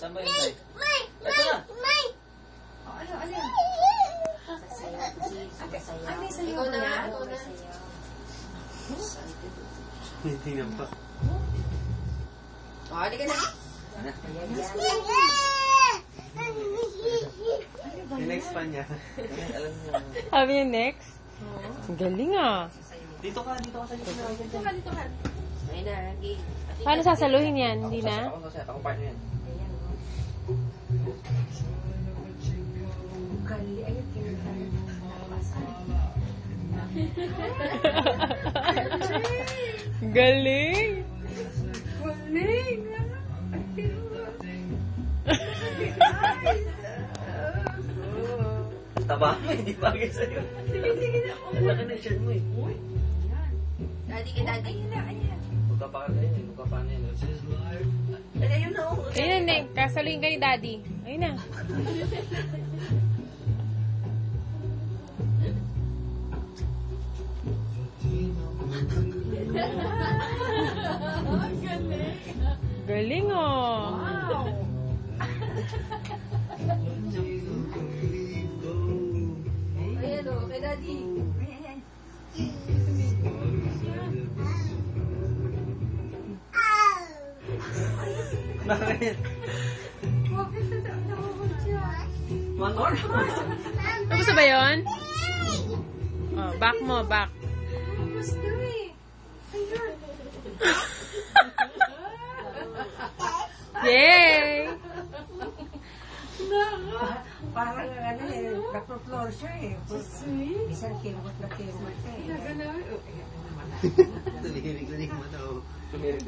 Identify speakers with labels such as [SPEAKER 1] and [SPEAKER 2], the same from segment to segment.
[SPEAKER 1] Saan ba yung bike? Ito na!
[SPEAKER 2] Ikaw na.
[SPEAKER 1] Hindi na pa.
[SPEAKER 2] Halika na.
[SPEAKER 1] Yung next pa niya. Alam niya.
[SPEAKER 3] Sabi niya next? Ang galing ah.
[SPEAKER 1] Dito ka sa gitna.
[SPEAKER 2] Dito ka. Ayun na, game.
[SPEAKER 3] Paano sasaluhin yan? Hindi na?
[SPEAKER 1] Ako partner yan.
[SPEAKER 2] Gali, ayun,
[SPEAKER 3] Galing!
[SPEAKER 2] Galing!
[SPEAKER 1] Taba mo, hindi bagay sa'yo.
[SPEAKER 2] Sige na.
[SPEAKER 1] Ang laki na yung shirt mo eh.
[SPEAKER 2] Daddy ka, daddy. Ayan.
[SPEAKER 1] Magkapaan na yun. Magkapaan na yun.
[SPEAKER 2] Ayun na.
[SPEAKER 3] Ayun na, kasaluhin ka ni Daddy. Ayun na. Galing oh.
[SPEAKER 2] Wow. Ayan o, kay daddy.
[SPEAKER 1] Bakit? Manor?
[SPEAKER 3] Tapos ba yun? Oh, back mo, back.
[SPEAKER 2] Gusto eh. Ayun.
[SPEAKER 3] Yay!
[SPEAKER 4] Parang ano eh, nagpo-floor siya eh. Isang kirmot na kirmot eh.
[SPEAKER 1] Tulirik mo daw.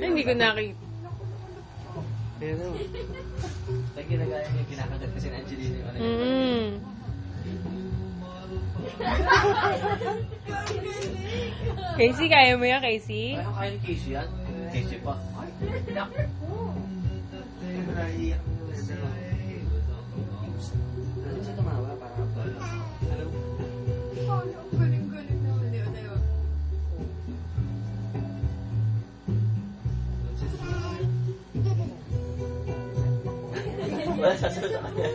[SPEAKER 3] Hindi ko nakita.
[SPEAKER 1] Pero, like ginagaya niya, kinakagat kasi na Angelina yung ano yun.
[SPEAKER 3] Casey, kaya mo yan, Casey?
[SPEAKER 1] Ano kaya ni Casey yan? Casey pa. Ay, naku. Naiiyak. Ano siya tumawa? Para hello?
[SPEAKER 2] Galing-galing naman yun.
[SPEAKER 1] Wala sasagot sa kanya.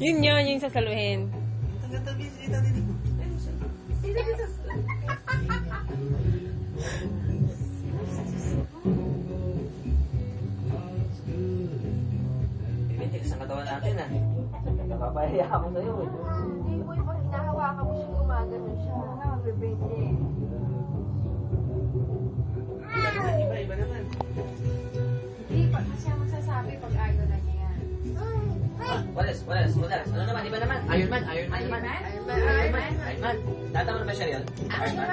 [SPEAKER 3] Yun yung sasaluhin.
[SPEAKER 1] Tabi si Daddy mo. Ibintik sa katawan natin ah. Nakapahiya ako sa'yo eh.
[SPEAKER 2] Hindi mo yung hinahawakan mo siya, gumagano siya. Nakabibente.
[SPEAKER 1] Iba naman.
[SPEAKER 2] Hindi, kasi ang magsasabi pag ayaw na niya yan.
[SPEAKER 1] Walas. Ano naman, iba naman. Iron Man.
[SPEAKER 2] Iron Man?
[SPEAKER 1] Tatama naman siya yun. Iron Man.